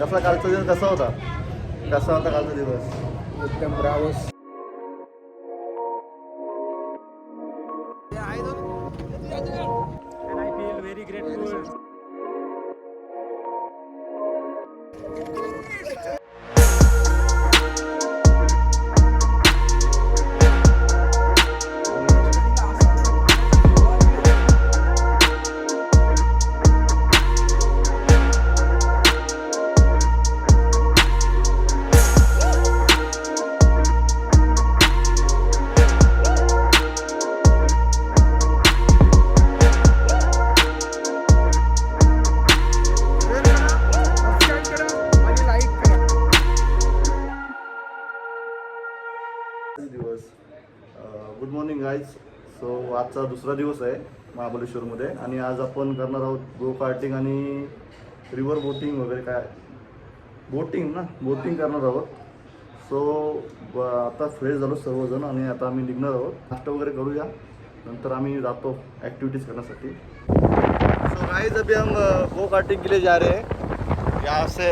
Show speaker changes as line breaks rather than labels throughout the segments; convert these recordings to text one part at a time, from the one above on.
कसा कालचा दिवस कसा होता कालचा दिवस?
एकदम रावस.
And I feel very grateful.
दिवस. Good morning guys. सो आजचा दुसरा दिवस आहे महाबळेश्वरमध्ये आणि आज आपण करणार आहोत गो कार्टिंग आणि रिव्हर बोटिंग वगैरे काय बोटिंग करणार आहोत. सो आता फ्रेश झालो सर्वजण आणि आता आम्ही निघणार आहोत. नाश्ता वगैरे करूया, नंतर आम्ही जातो ॲक्टिविटीज़ करण्यासाठी. सो गाइस अभी हम गो कार्टिंग के लिए जा रहे हैं. यहाँ से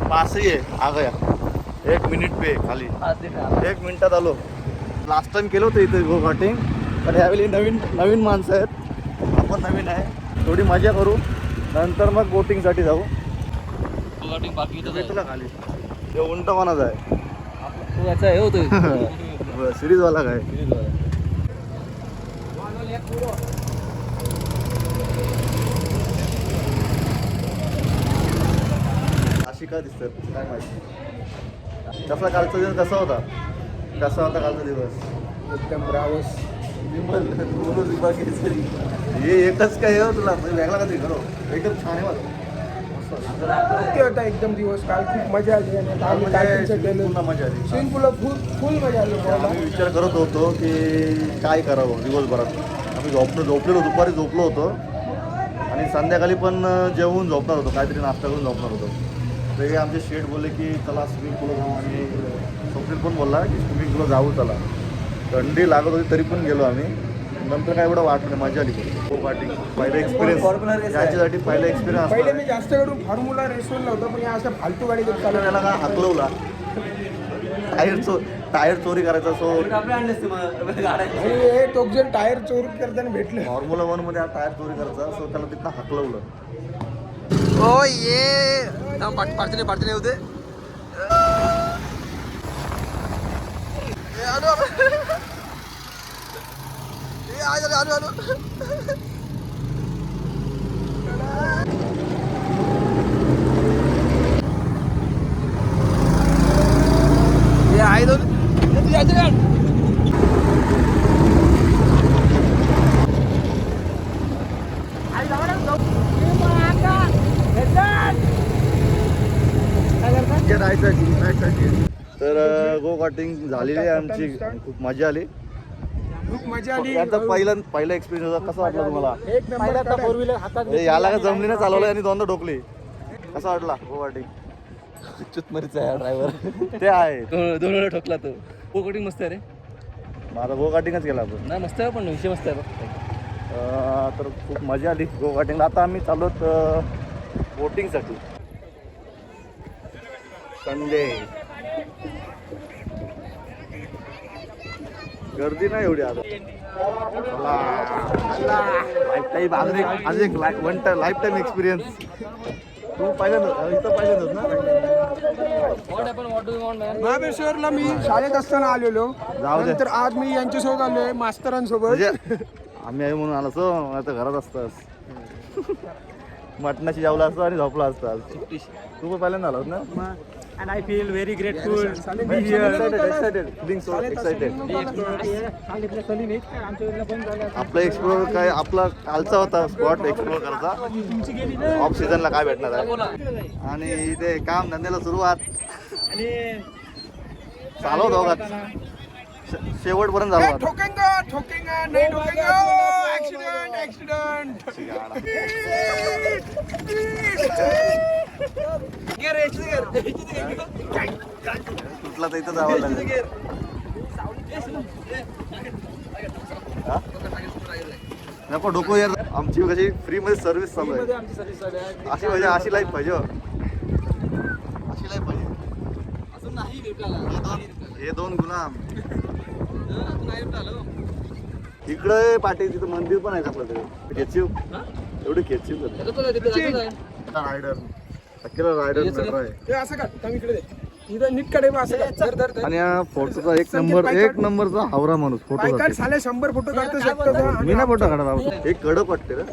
पास ही है, आ गया 1 मिनिट पे खाली 1 मिनिटात आलो. लास्ट टाइम केलं होतं इथे गो कार्टिंग, पण ह्यावेळी नवीन माणसं आहेत, आपण नवीन आहे. थोडी मजा करू, नंतर मग बोटिंगसाठी जाऊ.
गो कार्टिंग बाकी
तुला खाली ते उंट कोणाचा आहे?
याचा हे होतं
सिरीजवाला काय? अशी काय दिसतात काय माहिती. कसा कालचा दिवस कसा होता कालचा दिवस?
एकदम रावस.
हे एकच काय आहे तुला वेगळा कधी करो एकदम छान आहे मला.
ओके होता एकदम दिवस. काल खूप मजा आली आणि आता आम्ही काहीतरी गेलो.
पुन्हा मजा आली.
स्विमिंग पूलला फुल मजा आली.
आम्ही विचार करत होतो की काय करावं दिवसभरात. आम्ही झोपलेलो दुपारी झोपलो होतो आणि संध्याकाळी पण जेवून झोपणार होतो, काहीतरी नाश्ता करून झोपणार होतो. तर हे आमचे शेठ बोलले की चला स्विमिंग पूल जाऊ, आणि स्वप्नील पण बोलला की स्विमिंग पूल जाऊ चला. थंडी लागत होती तरी पण गेलो आम्ही. नंतर काय एवढं वाटलं नाही, मजा आली. गो कार्टिंग पहिला एक्सपिरियन्स, याच्यासाठी पहिला एक्सपिरियन्स.
पहिले मी जास्त करून फॉर्म्युला रेसवरला होतो, पण या असं फालतू गाडी घेऊन चालू.
त्याला का हाकलवला, टायर चोरी करायचा. सो
आणि हे टोकजण टायर चोरी करताना भेटलं.
फॉर्म्युला 1 मध्ये टायर चोरी करायचा. सो त्याला तिथं हाकलवलं.
ओ ये पाडते होते.
तर गो कार्टिंग झालेली आहे आमची. खूप मजा आली.
खूप मजा आली.
याचा पहिला एक्सपिरियन्स होता. कसा वाटला तुम्हाला?
एक नंबर. 4 व्हीलर हातात
याला का जमलीने चालवलं आणि दोनदा डोकली. कसा वाटला गो कार्टिंग?
चुतमरीचा आहे ड्रायव्हर.
ते आहे
दोन वेळा ठोकला तो. गो कार्टिंग मस्त आहे रे.
माझा गो कार्टिंगच केला आपण.
नाही मस्त आहे, पण विषय मस्त आहे बघ.
तर खूप मजा आली गो कार्टिंगला. आता आम्ही चाललोत बोटिंगसाठी. संडे गर्दी नाही एवढी आता. लाईफ टाईम अजून एक लाईफ टाईम एक्सपिरियन्स. तू पहिल्यांदा इथं पहिल्यांदाच ना?
महाबळेश्वरला मी शाळेत असताना आलेलो.
जाऊ दे.
नंतर आज मी यांच्यासोबत आलोय मास्तरांसोबत.
म्हणजे आम्ही आहे म्हणून आलो सो. आता घरात असतास मटणाची जेवला असतो आणि झोपला असतास. तू पण पहिल्यांदा आलास ना?
And I feel very grateful.
Excited. आपला एक्सप्लोर काय आपला कालचा होता स्पॉट एक्सप्लोर करायचा. ऑफ सीझनला काय भेटणार आहे. आणि इथे काम धंद्याला सुरुवात चालू दोघात शेवटपर्यंत झालो.
ठोकेंगा नाही ठोकेंगा. ऍक्सिडेंट.
तुटला तर इथं जावं लागेल. नको डोको यार. आमची कशी फ्री मध्ये सर्व्हिस चालू आहे. अशी लाईफ पाहिजे. हे दोन गुलाम इकडे पाटील तिथं मंदिर पण आहे का आपलं तरी खेचीव एवढी खेचीव रायडर अखेर रायडर मेट्रो आहे
हे असं का काम इकडे दे. इथं नीट कडे बा असं कर धर धर
आणि हा फोटोचा एक नंबरचा हावरा माणूस फोटो
बायकाट साले 100 फोटो काढतो शकतो का?
मी नाही फोटो काढत एक कडक वाटते रे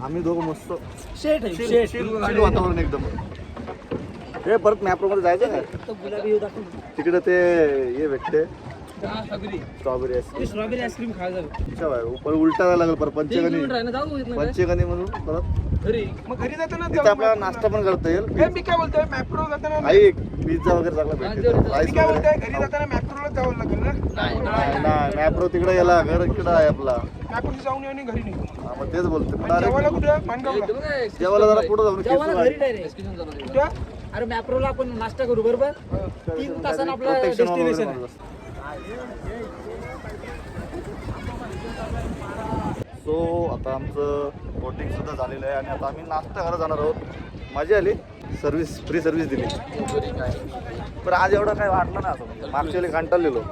आम्ही दोघं मस्त chill वातावरण एकदम हे परत मॅप्रो मध्ये जायचं का तिकडे ते हे भेटते स्ट्रॉबेरी
आईस्क्रीम खायला
ऊपर उलटा जायला लागलं परत पंचगणी म्हणून परत
मग घरी जाताना
तिथे आपल्याला नाश्ता पण करता येईल
हे मी काय बोलतोय मॅप्रो जाताना मी
ऐक पिझ्झा वगैरे चांगला भेटते राईस
काय
वगैरे
बोलतोय घरी जाताना मॅप्रोला जावं लागेल ना
नाही मॅप्रो तिकडे गेला घर इकडं आहे आपला
मॅप्रोला जाऊन येऊन घरी निघू
हा, मग तेच बोलतो
जेवायला कुठं मानगावला
जेवायला जरा पुढे जाऊन खेचू
कुठं
अरे मॅप्रोला आपण नाश्ता करू बरोबर 3 तासानं आपलं डेस्टिनेशन आहे.
सो आता आमचं बोटिंग सुद्धा झालेलं आहे आणि आता आम्ही नाश्ता करायला जाणार आहोत मजा आली फ्री सर्व्हिस दिली पण आज एवढं काही वाटलं ना असं मागच्या वेळी कंटाळलेलो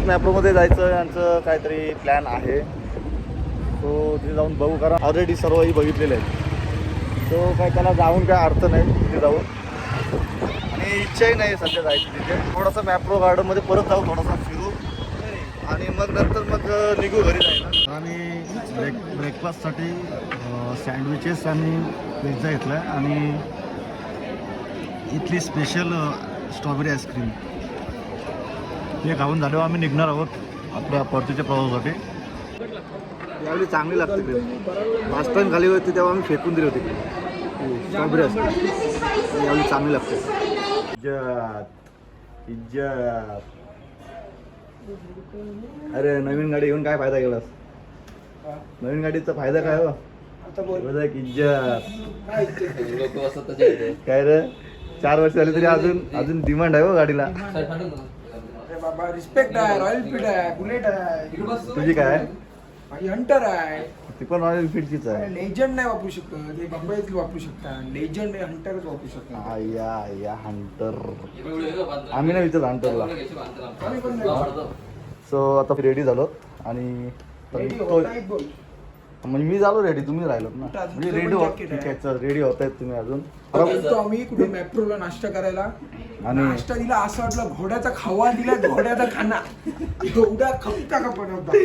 मॅप्रोमध्ये जायचं यांचं काहीतरी प्लॅन आहे सो तिथे जाऊन बघू कारण ऑलरेडी सर्वही बघितलेले आहेत सो काय त्याला जाऊन काय अर्थ नाही तिथे जाऊन आणि इच्छाही नाही सध्या जायची तिथे थोडासा मॅप्रो गार्डनमध्ये परत जाऊ थोडासा फिरू आणि मग नंतर मग निघू घरी जायला आम्ही ब्रेकफास्टसाठी सँडविचेस आणि पिझ्झा घेतला आहे आणि इथली स्पेशल स्ट्रॉबेरी आईस्क्रीम हे खाऊन झाल्यावर आम्ही निघणार आहोत आपल्या परतीच्या प्रवासासाठी यावेळी चांगली लागते लास्ट टाइम खाली होती तेव्हा आम्ही फेकून दिली होती स्ट्रॉबेरी आईस्क्रीम यावेळी चांगली लागते इज्जत अरे नवीन गाडी घेऊन काय फायदा केलास नवीन गाडीचा फायदा काय हो
आता बोल
इज्जत काय रे 4 वर्ष झाली तरी अजून डिमांड आहे हो गाडीला
अरे बाबा रिस्पेक्ट आहे रॉयल एनफील्ड आहे बुलेट आहे
तुझी काय
माझी हंटर आहे
ती पण रॉयल एनफील्डचीच आहे
लेजंड नाही वापरू शकत हे बंबईतली वापरू शकता लेजंड हंटरच वापरू शकता
या हंटर आम्ही नाही विचारत हंटरला
आम्ही पण नाही.
सो आता रेडी झालो आणि
Ready
तो-
होता येत बोल.
म्हणजे मी झालो रेडी तुम्ही राहिलो ना
कुठं अजून
म्हणजे
तुझं
रेडी
पण
होत
jacket
ठीक
आहे.
आहे चल रेडी होत आहेत तुम्ही अजून
गेलतो आम्ही कुठे मॅप्रोला नाश्ता करायला
आणि-
नाश्ता दिला असं वाटलं घोड्याचा खावा दिला घोड्याचा खाना घोडा खपका का बनवता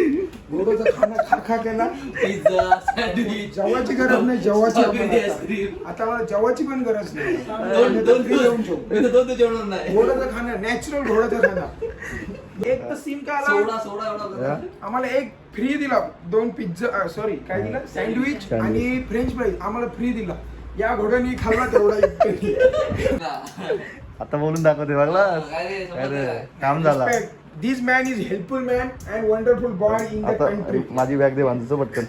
घोड्याचा खाना खा केला
पिझ्झा सँडविच
जेवाची गरज नाही जेवाची आपण
स्ट्रॉबेरी
आता.
आईस्क्रीम.
आता मला जेवाची पण गरज नाही
दोन
free येऊन जेवू.
दोन जेवणार नाही
घोड्याचा खाना नॅचरल घोड्याचा खाना एक तर सीन काय आला
सोडा
या.
आम्हाला एक फ्री दिला 2 पिझ्झा सॉरी काय दिला सँडविच
Sandwich.
आणि फ्रेंच फ्राईज आम्हाला फ्री दिला या घोड्यानी खाल्ला तेवढा एकट्याने.
आता बोलून दाखवते बघला अरे काम झाला
this man is helpful man and wonderful boy in the
आता
कंट्री
माझी बॅग दे बांधायचं पटकन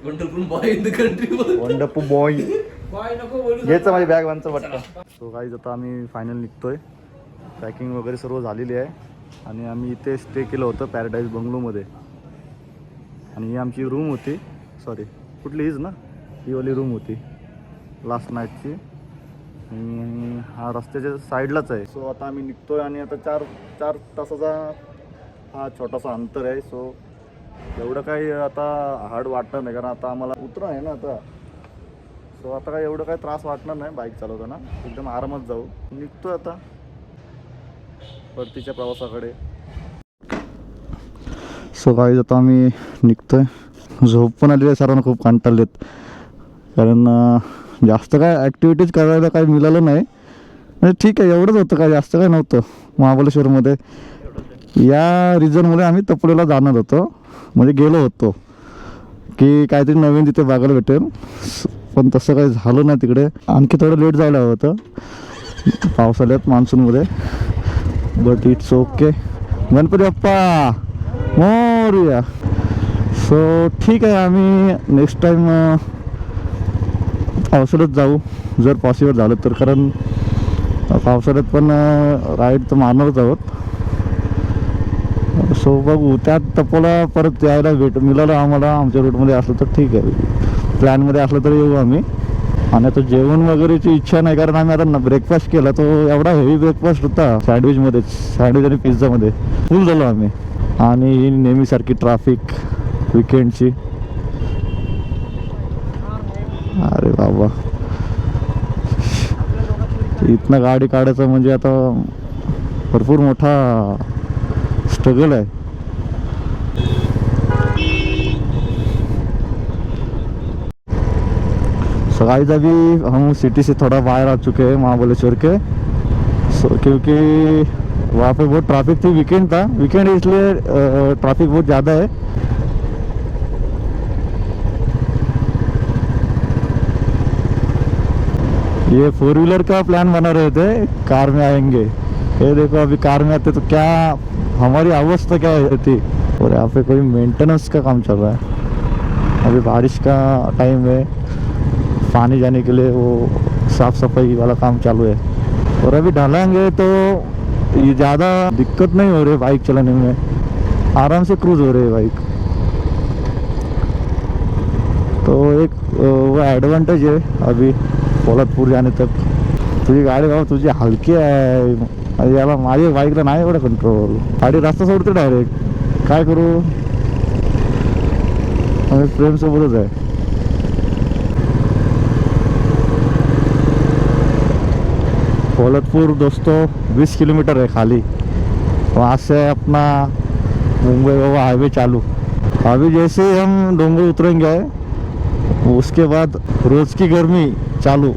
wonderful boy in the country
wonderful boy
boy नको बोलू
घ्यायचं माझी बॅग बांधचं पटकन सो काही आता आम्ही फायनल निघतोय पॅकिंग वगैरे सर्व झालेली आहे आणि आम्ही इथे स्टे केलं होतं पॅराडाईज बंगलोमध्ये आणि ही आमची रूम होती सॉरी कुठली हीच ना ही वाली रूम होती लास्ट नाईटची आणि हा रस्त्याच्या साईडलाच आहे सो आता आम्ही निघतोय आणि आता चार तासाचा हा छोटासा अंतर आहे सो एवढं काही आता हार्ड वाटणार नाही कारण आता आम्हाला उतरा आहे ना आता सो आता काही एवढं काही त्रास वाटणार नाही बाईक चालवताना एकदम आरामात जाऊ निघतोय आता परतीच्या प्रवासाकडे सो काही आता आम्ही निघतोय झोप पण आलेली आहे सर्वांना खूप कंटाळलेत कारण जास्त काय ॲक्टिव्हिटीज करायला काही मिळालं नाही म्हणजे ठीक आहे एवढंच होतं काय जास्त काय नव्हतं महाबळेश्वरमध्ये या रिजनमध्ये आम्ही तपोलीला जाणार होतो म्हणजे गेलो होतो की काहीतरी नवीन तिथे बघायला भेटेल पण तसं काही झालं नाही तिकडे आणखी थोडं लेट जायला हवं होतं पावसाळ्यात मान्सूनमध्ये but it's okay Ganpati Bappa Morya so ठीक आहे आम्ही नेक्स्ट टाईम पावसाळ्यात जाऊ जर पॉसिबल झालं तर कारण पावसाळ्यात पण राईड तर मारणारच आहोत सो बघू त्यात तपोला परत यायला मिळालं आम्हाला आमच्या रूटमध्ये असलं तर ठीक आहे प्लॅनमध्ये असलं तर येऊ आम्ही आणि आता जेवण वगैरेची इच्छा नाही, कारण आम्ही आता ब्रेकफास्ट केला तो एवढा हेवी ब्रेकफास्ट होता सँडविचमध्ये, सँडविच आणि पिझ्झामध्ये फुल झालो आम्ही. आणि ही नेहमीसारखी ट्रॅफिक विकेंडची. अरे बाबा, इथनं गाडी काढायचं म्हणजे आता भरपूर मोठा स्ट्रगल है. सो गाइस अभी हम सिटी से थोड़ा बाहर आ चुके हैं महाबलेश्वर के. क्योंकि वहाँ पे बहुत ट्रैफिक थी, वीकेंड था, वीकेंड इसलिए ट्रैफिक बहुत ज़्यादा है. ये 4 व्हीलर का प्लान बना रहे थे, कार में आएंगे. ये देखो अभी कार में आते तो क्या हमारी अवस्था क्या रहती. और यहाँ पे कोई मेंटेनेंस का काम चल रहा है. अभी बारिश का टाइम है, पानी जाने के लिए वो साफ सफाई वाला काम चालू है. और अभी ढलाएंगे तो ये ज़्यादा दिक्कत नहीं हो रही है बाइक चलाने में, आराम से क्रूज हो रही है बाइक. तो एक वो एडवांटेज है अभी पोलादपूर जाने तक. तुझी गाडी बाबा तुझी हलकी आहे, याला माझ्या बाईकला नाही एवढं कंट्रोल. गाडी रस्ता सोडते डायरेक्ट, काय करू. आम्ही प्रेम सोबतच आहे. पोलादपूर दोस्तों 20 किलोमीटर है खाली. वहाँ से अपना मुंबई गोवा हाईवे चालू. अभी जैसे ही हम डोंगर उतरेंगे उसके बाद रोज की गर्मी चालू.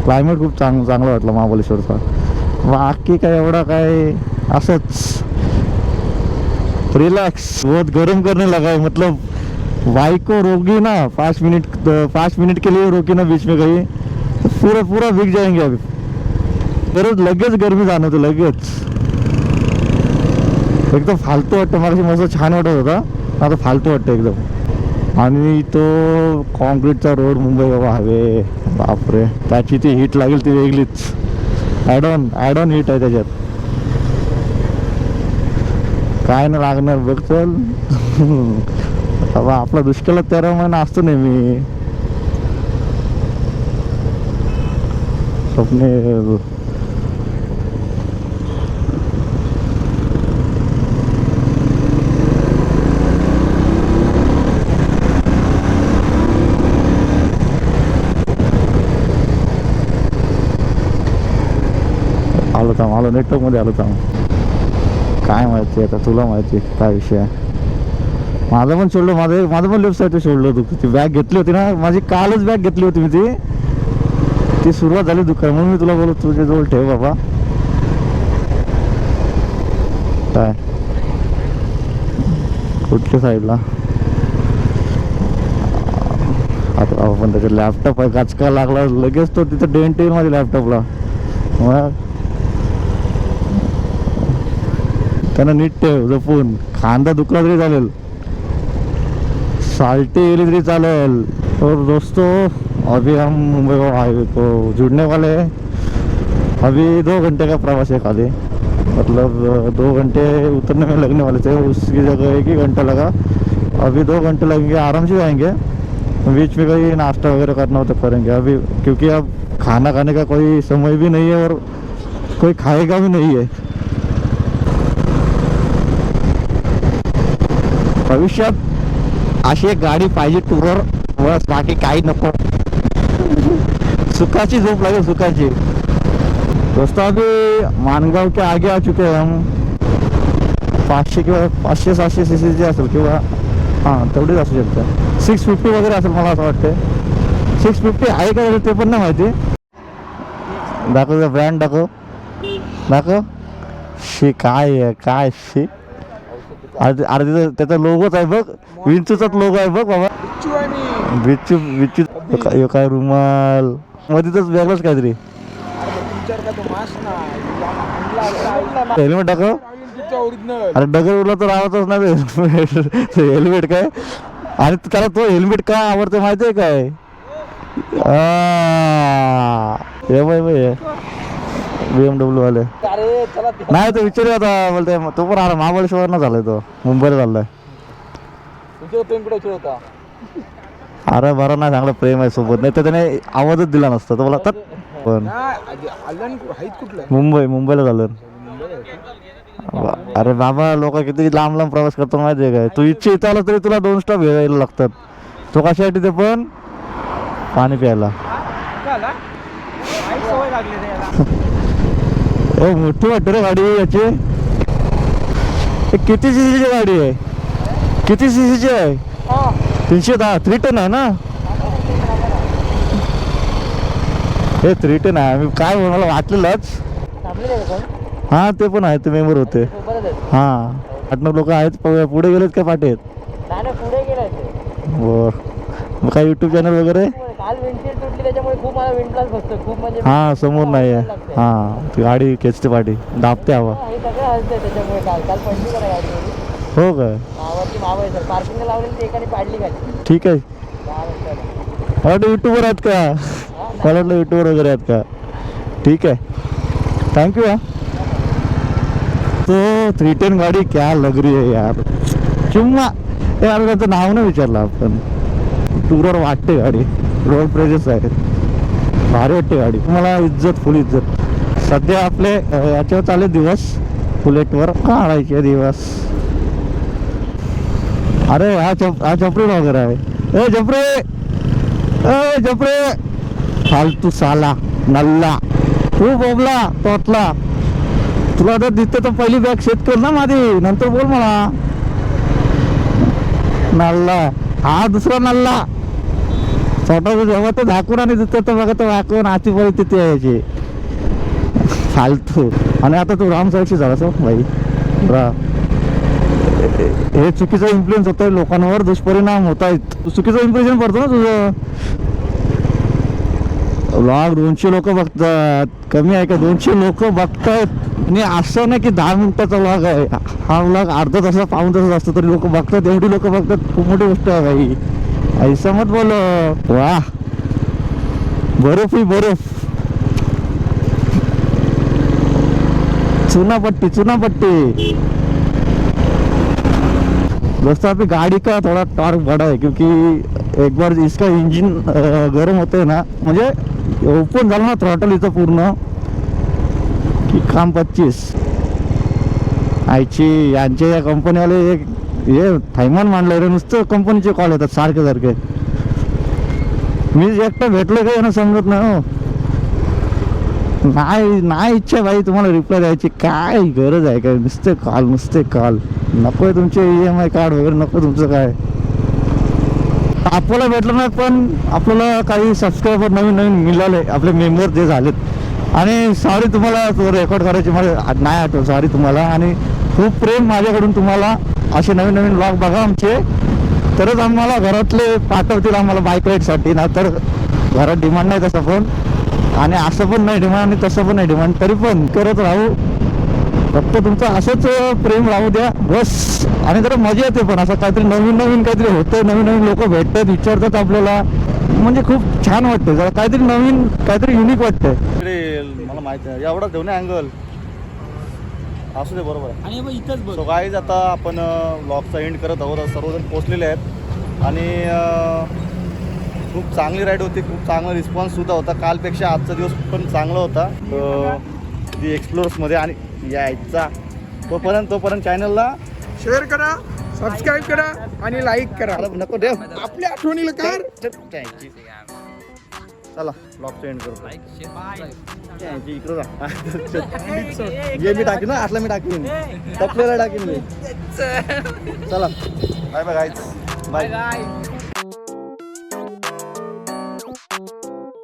क्लायमेट खूप चांगला वाटला महाबलेश्वरचा. बाकी काय एवढा काय असंच रिलैक्स. बहुत गर्म करने लगा है, मतलब बाइक को रोकी ना 5 मिनट के लिए रोकी ना बीच में कहीं तो पूरा भीग जाएंगे. अभी गरज लगेच गरमी जाणवते लगेच. एकदम फालतू वाटतं. मला मस्त छान वाटत होता, आता फालतू वाटतं एकदम. आणि तो कॉन्क्रीटचा रोड मुंबई गोवा हायवे, बापरे त्याची ती हीट लागेल ती वेगळीच. ॲड ऑन हीट आहे त्याच्यात. काय नाही लागणार बघ. चल बाबा, आपला दुष्काळात 13 महिना असतो नेहमी. स्वप्ने आलो नेटवर्कमध्ये आलो थांब. काय माहिती आता, तुला माहिती काय विषय आहे. माझं पण सोडलं, माझं पण लेफ्ट साईड सोडलं होतं. ती बॅग घेतली होती ना माझी, कालच बॅग घेतली होती मी. ती सुरुवात झाली दुकान, म्हणून मी तुला बोलत तुझ्याजवळ ठेव बाबा. काय कुठल्या साईडला आता आपण त्याचा लॅपटॉप आहे, काचका लागला लगेच तो तिथं डेंट येईल माझ्या लॅपटॉपला. मग त्यांना नीट ठेव जपून. खांदा दुखला तरी चालेल, साल्टी गेली तरी चालेल. और दोस्तों अभी हम मुंबई हाईवे को जुड़ने वाले हैं. अभी 2 घंटे का प्रवास है खाली, मतलब 2 घंटे उतरने में लगने वाले थे, उसकी जगह 1 ही घंटा लगा. अभी 2 घंटे लगेंगे, आराम से जाएंगे. बीच में कहीं नाश्ता वगैरह करना हो तो करेंगे अभी, क्योंकि अब खाना खाने का कोई समय भी नहीं है और कोई खाएगा भी नहीं है. भविष्यात अशी एक गाडी पाहिजे टूरवर, बस बाकी काही नको. सुखाची झोप लागेल, सुखाची. दोस्तों अभी मानगाव के आगे आ चुके हैं हम. 500 किंवा 500-700 सीसीची असेल किंवा हां तेवढीच असू शकतं. 650 वगैरे असेल मला असं वाटतं. 650 आहे का ते पण नाही माहिती. दाखव ब्रँड, दाखव शी काय आहे, काय शी. अरे त्याचा लोगोच आहे बघ, विंचूचाच लोगो आहे बघ बाबा. बिच्चू काय रुमाल मध्ये तर वेगळंच काहीतरी. हेल्मेट दाखव. अरे डगर उडला तर आवडतच नाही हेल्मेट काय. आणि त्याला तो हेल्मेट का आवडतं माहिती आहे काय. BMW वाले नाही तो विचारू आता बोलते. तो पण आला महाबळेश्वर ना झालाय, तो मुंबईला चाललाय. अरे बरं नाही, चांगलं प्रेम आहे सोबत, नाही तर त्याने आवाजच दिला नसता तर मला तर. पण
आलं हाईत कुठलं
मुंबईला झालं. अरे बाबा लोक किती लांब लांब प्रवास करतो माहिती आहे काय, तू इच्छा इथं आला तरी तुला 2 स्टॉप यायला लागतात. तो कशासाठी ते पण पाणी प्यायला.
सवय लागली रे याला.
ओ मोठी वाटते रे गाडी याची. किती सीसीची गाडी आहे, किती सीसीची आहे? 310. 3 टन आहे ना हे? 3 टन आहे. मी काय मला वाटलेलंच. हा ते पण आहे, ते मेंबर होते. हा 8-9 लोक आहेत. पुढे गेलेत काय पाठीत?
पुढे गेलाय
बर. मग काय युट्यूब चॅनल वगैरे?
काल विंडशील्ड तुटली त्याच्यामुळे खूप मला विंडलाच बसतो खूप म्हणजे.
हा समोर नाही आहे. हा ती गाडी खेचते पाठी, दाबते हवा.
हे सगळं हलतंय त्याच्यामुळे. काल पडली का गाडी?
हो काय?
वरती माव आहे सर, पार्किंगला लावलेली ते एकाने पाडली गाडी.
ठीक आहे.
10 मिनिटाला.
मला वाटतं युट्यूबवर आहेत का? मला वाटलं युट्यूबवर वगैरे आहेत का? ठीक आहे, थँक्यू. तो 310 गाडी क्या लग रही है यार. चुम्मा यार, त्याचं नाव नाही विचारलं आपण. टूरवर वाटते गाडी, रोड प्रेजेस आहे, भारी वाटते गाडी. मला इज्जत, फुल इज्जत. सध्या आपले याच्यावर चालले दिवस, बुलेटवर काढायचे दिवस. अरे हा चपरी वगैरे आहे. ए चपरे, ए चपरे, फालतू साला नल्ला, तू बोबला तोतला. तुला जर दिसते तर पहिली बॅग शेत कर ना माझी, नंतर बोल मला. नल्ला हा दुसरा नल्ला. स्वतःच जेव्हा ते झाकून आणि दिसतं तर बघा तर वाकून आती पर्यंत तिथे यायची फालतू. आणि आता तू राम साहेबशी झाला सो भाई. हे चुकीचा इन्फ्लुएन्स होतोय, लोकांवर दुष्परिणाम होत आहेत. चुकीचं इम्प्रेशन पडतो ना तुझं. व्लॉग 200 लोक बघतात, कमी आहे का? 200 लोक बघतायत. आणि असं नाही की 10 मिनिटाचा व्लॉग आहे, हा व्लॉग अर्धा तासाचा, पाऊण तासाचा असतो तरी लोक बघतात. एवढी लोक बघतात, खूप मोठी गोष्ट आहे भाई. ऐसा मत बोलो. वाह, बर्फ ही बर्फ. चुनापट्टी चुनापट्टी. दोस्तों अभी गाड़ी का थोड़ा टॉर्क बढ़ा है क्योंकि एक बार इसका इंजिन गर्म होते हैं ना, म्हणजे ओपन झालं ना थ्रॉटल इथं पूर्ण की काम 25. आयची यांचे या कंपनीवाले एक हे थैमान मांडलं रे. नुसतं कंपनीचे कॉल येतात सारखे सारखे. मी एकटा भेटलो का यांना समजत नाही. हो नाही इच्छा भाई तुम्हाला रिप्लाय द्यायची, काय गरज आहे काय? नुसते कॉल नको तुमचे EMI कार्ड वगैरे नको तुमचं काय. आपल्याला भेटलं नाही पण आपल्याला काही सबस्क्रायबर नवीन मिळाले, आपले मेंबर जे झालेत. आणि सॉरी तुम्हाला तो रेकॉर्ड करायची मला नाही आठवत, सॉरी तुम्हाला. आणि खूप प्रेम माझ्याकडून तुम्हाला. असे नवीन व्लॉग बघा आमचे, तरच आम्हाला घरातले पाठवतील आम्हाला बाईक राईडसाठी. ना तर घरात डिमांड नाही तसं पण, आणि असं पण नाही डिमांड आणि तसं पण नाही डिमांड. तरी पण करत राहू, फक्त तुमचं असंच प्रेम राहू द्या बस. आणि जरा मजा येते पण, असं काहीतरी नवीन काहीतरी होतं, नवीन लोक भेटतात, विचारतात आपल्याला, म्हणजे खूप छान वाटतं. जरा काहीतरी नवीन, काहीतरी युनिक वाटतं. मला माहिती आहे एवढा घेऊन अँगल असू दे, बरोबर आहे.
आणि मग इथंच बघ.
सो गाईज आता आपण व्लॉगचा एंड करत आहोत. सर्वजण पोचलेले आहेत आणि खूप चांगली राईड होती, खूप चांगला रिस्पॉन्ससुद्धा होता. कालपेक्षा आजचा दिवस पण चांगला होता दी एक्सप्लोर्समध्ये. आणि यायचा तोपर्यंत चॅनलला
शेअर करा, सबस्क्राईब करा आणि लाईक करा.
नको देव
आपल्या आठवणीला कर.
चला ब्लॉगचा एंड करू. इकडं ये मी टाकीन ना, असला मी टाकीन, टपलेला टाकीन मी. चला बाय बाय गाईज, बाय.